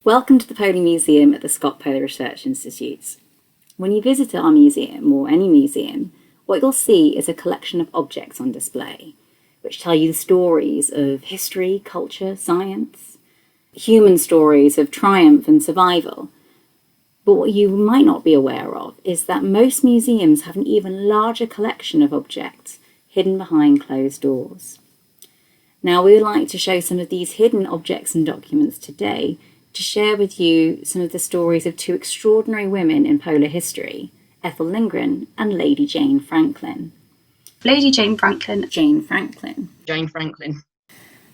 Welcome to the Polar Museum at the Scott Polar Research Institute. When you visit our museum, or any museum, what you'll see is a collection of objects on display, which tell you the stories of history, culture, science, human stories of triumph and survival. But what you might not be aware of is that most museums have an even larger collection of objects hidden behind closed doors. Now, we would like to show some of these hidden objects and documents today to share with you some of the stories of two extraordinary women in polar history, Ethel Lindgren and Lady Jane Franklin. Lady Jane Franklin. Jane Franklin. Jane Franklin.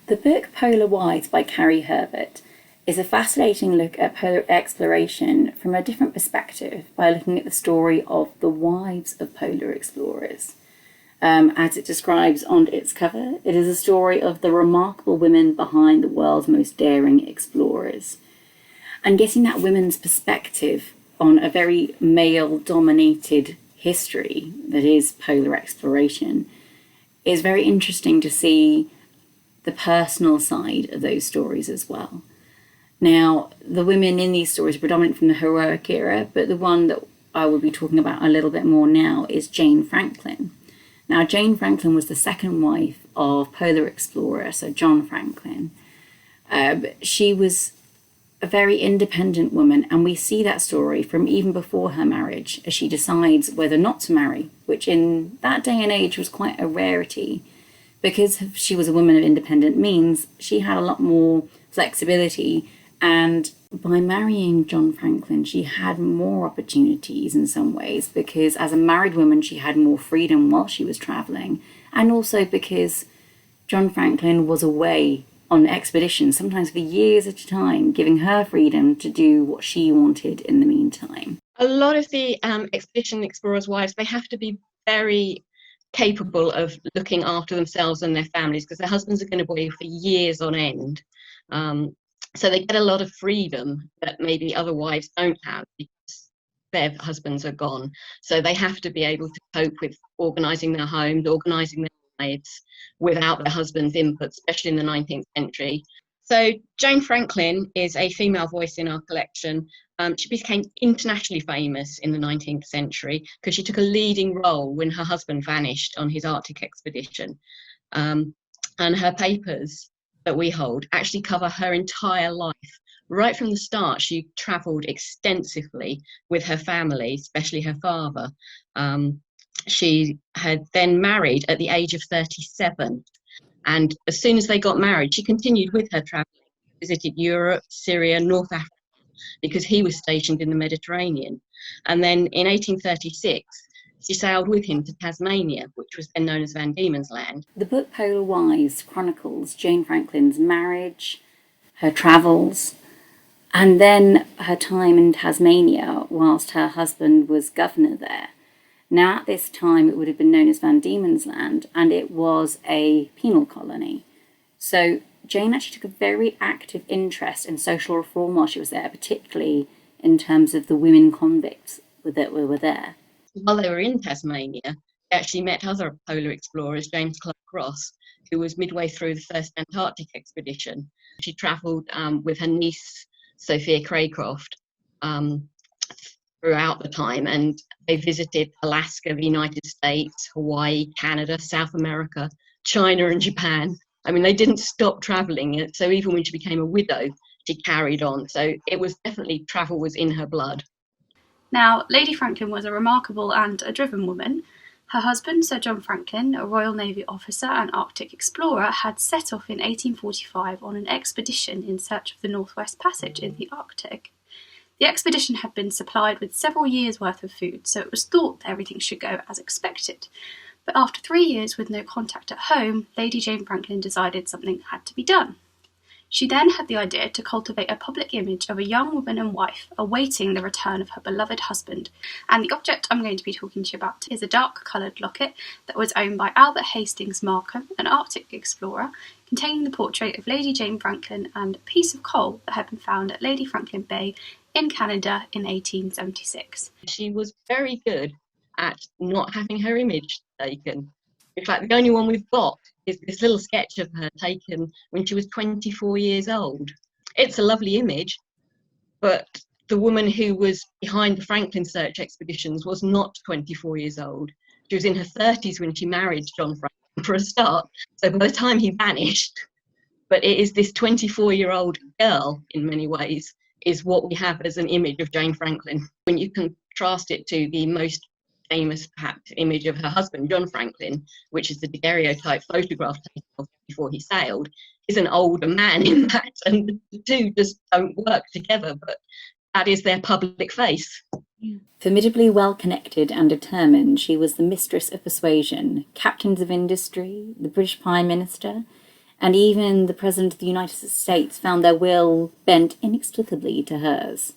The book Polar Wives by Carrie Herbert is a fascinating look at polar exploration from a different perspective by looking at the story of the wives of polar explorers. As it describes on its cover, it is a story of the remarkable women behind the world's most daring explorers. And getting that women's perspective on a very male-dominated history that is polar exploration is very interesting to see the personal side of those stories as well. Now, the women in these stories are predominant from the heroic era, but the one that I will be talking about a little bit more now is Jane Franklin. Now, Jane Franklin was the second wife of polar explorer Sir John Franklin. She was a very independent woman, and we see that story from even before her marriage as she decides whether not to marry, which in that day and age was quite a rarity. Because she was a woman of independent means, she had a lot more flexibility, and by marrying John Franklin, she had more opportunities in some ways, because as a married woman, she had more freedom while she was traveling, and also because John Franklin was away on expeditions, sometimes for years at a time, giving her freedom to do what she wanted in the meantime. A lot of the expedition explorers' wives, they have to be very capable of looking after themselves and their families, because their husbands are going to be away for years on end. So they get a lot of freedom that maybe other wives don't have because their husbands are gone. So they have to be able to cope with organising their homes, organising their lives without their husband's input, especially in the 19th century. So Jane Franklin is a female voice in our collection. She became internationally famous in the 19th century because she took a leading role when her husband vanished on his Arctic expedition. And her papers that we hold actually cover her entire life. Right from the start, she travelled extensively with her family, especially her father. She had then married at the age of 37. And as soon as they got married, she continued with her travelling, visited Europe, Syria, North Africa, because he was stationed in the Mediterranean. And then in 1836, she sailed with him to Tasmania, which was then known as Van Diemen's Land. The book Polar Wives chronicles Jane Franklin's marriage, her travels, and then her time in Tasmania whilst her husband was governor there. Now, at this time, it would have been known as Van Diemen's Land, and it was a penal colony. So Jane actually took a very active interest in social reform while she was there, particularly in terms of the women convicts that were there. While they were in Tasmania, they actually met other polar explorers, James Clark Ross, who was midway through the first Antarctic expedition. She travelled with her niece, Sophia Craycroft, throughout the time, and they visited Alaska, the United States, Hawaii, Canada, South America, China and Japan. I mean, they didn't stop travelling, so even when she became a widow, she carried on. So it was definitely, travel was in her blood. Now, Lady Franklin was a remarkable and a driven woman. Her husband, Sir John Franklin, a Royal Navy officer and Arctic explorer, had set off in 1845 on an expedition in search of the Northwest Passage in the Arctic. The expedition had been supplied with several years' worth of food, so it was thought that everything should go as expected. But after 3 years with no contact at home, Lady Jane Franklin decided something had to be done. She then had the idea to cultivate a public image of a young woman and wife awaiting the return of her beloved husband, and the object I'm going to be talking to you about is a dark-coloured locket that was owned by Albert Hastings Markham, an Arctic explorer, containing the portrait of Lady Jane Franklin and a piece of coal that had been found at Lady Franklin Bay in Canada in 1876. She was very good at not having her image taken. In fact, the only one we've got is this little sketch of her taken when she was 24 years old. It's a lovely image, But the woman who was behind the Franklin search expeditions was not 24 years old. She was in her 30s when she married John Franklin for a start. So by the time he vanished, but it is this 24-year-old girl in many ways is what we have as an image of Jane Franklin. When you contrast it to the most famous, perhaps, image of her husband, John Franklin, which is the daguerreotype photograph taken of before he sailed, is an older man in that, and the two just don't work together, but that is their public face. Formidably well-connected and determined, she was the mistress of persuasion, captains of industry, the British Prime Minister, and even the President of the United States found their will bent inexplicably to hers.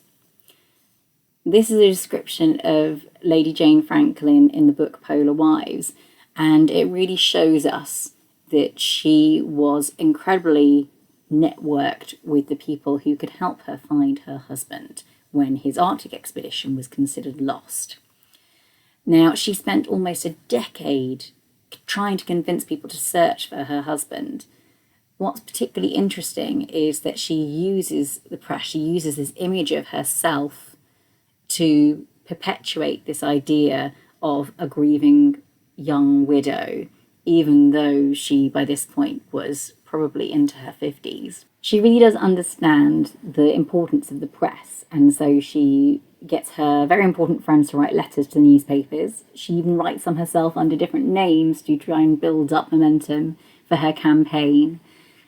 This is a description of Lady Jane Franklin in the book Polar Wives, and it really shows us that she was incredibly networked with the people who could help her find her husband when his Arctic expedition was considered lost. Now, she spent almost a decade trying to convince people to search for her husband. What's particularly interesting is that she uses the press, she uses this image of herself to perpetuate this idea of a grieving young widow, even though she, by this point, was probably into her 50s. She really does understand the importance of the press, and so she gets her very important friends to write letters to the newspapers. She even writes them herself under different names to try and build up momentum for her campaign.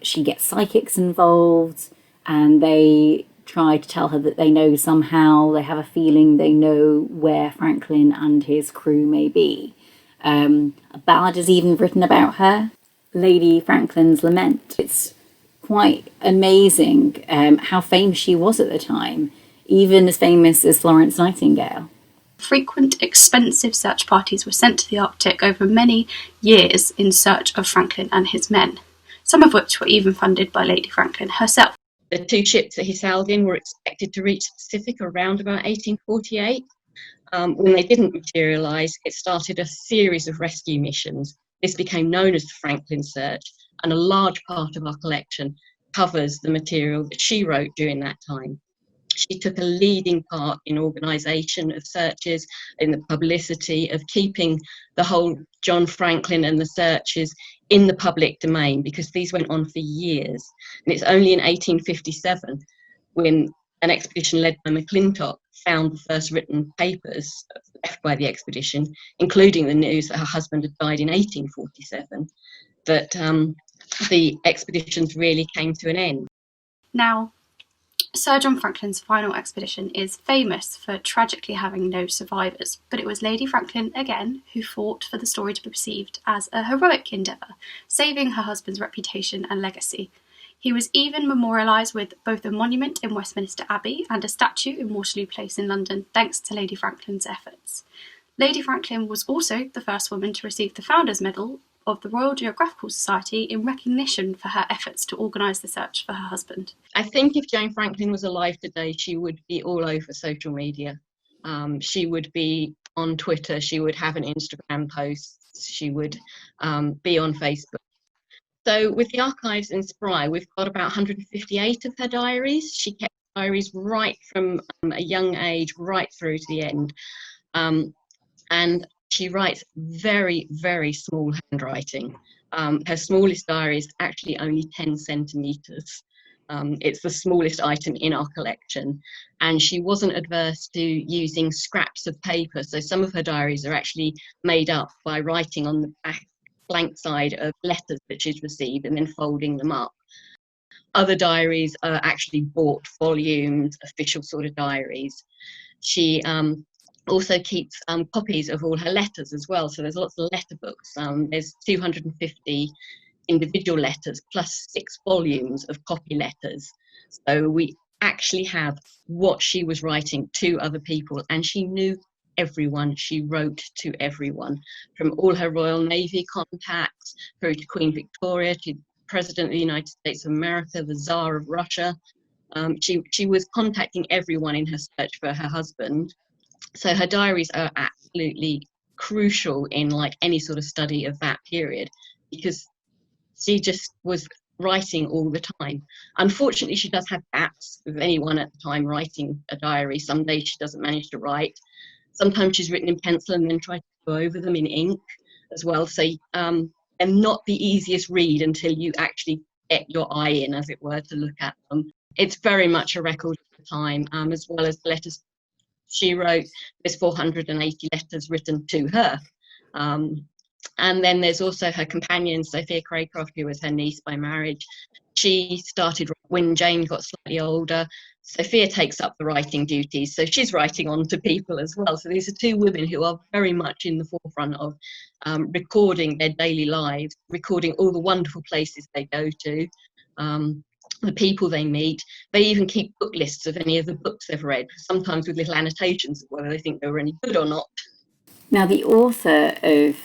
She gets psychics involved, and they try to tell her that they know somehow, they have a feeling they know where Franklin and his crew may be. A ballad is even written about her, Lady Franklin's Lament. It's quite amazing how famous she was at the time, even as famous as Florence Nightingale. Frequent, expensive search parties were sent to the Arctic over many years in search of Franklin and his men, some of which were even funded by Lady Franklin herself. The two ships that he sailed in were expected to reach the Pacific around about 1848. When they didn't materialise, it started a series of rescue missions. This became known as the Franklin Search, and a large part of our collection covers the material that she wrote during that time. She took a leading part in organisation of searches, in the publicity of keeping the whole John Franklin and the searches in the public domain, because these went on for years. And it's only in 1857 when an expedition led by McClintock found the first written papers left by the expedition, including the news that her husband had died in 1847, that the expeditions really came to an end. Now, Sir John Franklin's final expedition is famous for tragically having no survivors, but it was Lady Franklin again who fought for the story to be perceived as a heroic endeavour, saving her husband's reputation and legacy. He was even memorialised with both a monument in Westminster Abbey and a statue in Waterloo Place in London, thanks to Lady Franklin's efforts. Lady Franklin was also the first woman to receive the Founders Medal of the Royal Geographical Society in recognition for her efforts to organise the search for her husband. I think if Jane Franklin was alive today, she would be all over social media. She would be on Twitter, she would have an Instagram post, she would be on Facebook. So with the archives in Spry, we've got about 158 of her diaries. She kept diaries right from a young age right through to the end. And she writes very, very small handwriting. Her smallest diary is actually only 10 centimetres. It's the smallest item in our collection. And she wasn't adverse to using scraps of paper. So some of her diaries are actually made up by writing on the blank side of letters that she's received and then folding them up. Other diaries are actually bought volumes, official sort of diaries. She also keeps copies of all her letters as well. So there's lots of letter books. There's 250 individual letters plus 6 volumes of copy letters. So we actually have what she was writing to other people, and she knew everyone. She wrote to everyone, from all her Royal Navy contacts through to Queen Victoria, to President of the United States of America, the Tsar of Russia. She was contacting everyone in her search for her husband. So her diaries are absolutely crucial in like any sort of study of that period, because she just was writing all the time. Unfortunately, she does have gaps with anyone at the time writing a diary. Some days she doesn't manage to write. Sometimes she's written in pencil and then tried to go over them in ink as well. So they're not the easiest read until you actually get your eye in, as it were, to look at them. It's very much a record of the time, as well as the letters she wrote. There's 480 letters written to her. And then there's also her companion, Sophia Craycroft, who was her niece by marriage. She started when Jane got slightly older. Sophia takes up the writing duties, so she's writing on to people as well. So these are two women who are very much in the forefront of recording their daily lives, recording all the wonderful places they go to, the people they meet. They even keep book lists of any of the books they've read, sometimes with little annotations of whether they think they were any good or not. Now, the author of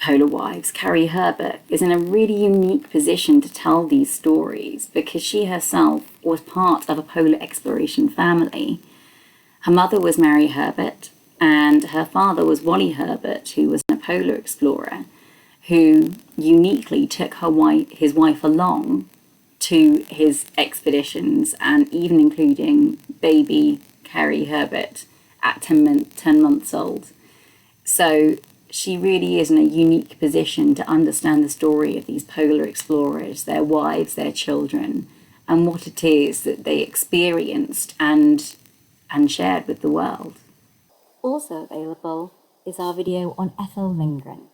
Polar Wives, Carrie Herbert, is in a really unique position to tell these stories because she herself was part of a polar exploration family. Her mother was Mary Herbert and her father was Wally Herbert, who was a polar explorer who uniquely took his wife along to his expeditions, and even including baby Carrie Herbert at 10 months old. So she really is in a unique position to understand the story of these polar explorers, their wives, their children, and what it is that they experienced and shared with the world. Also available is our video on Ethel Lindgren.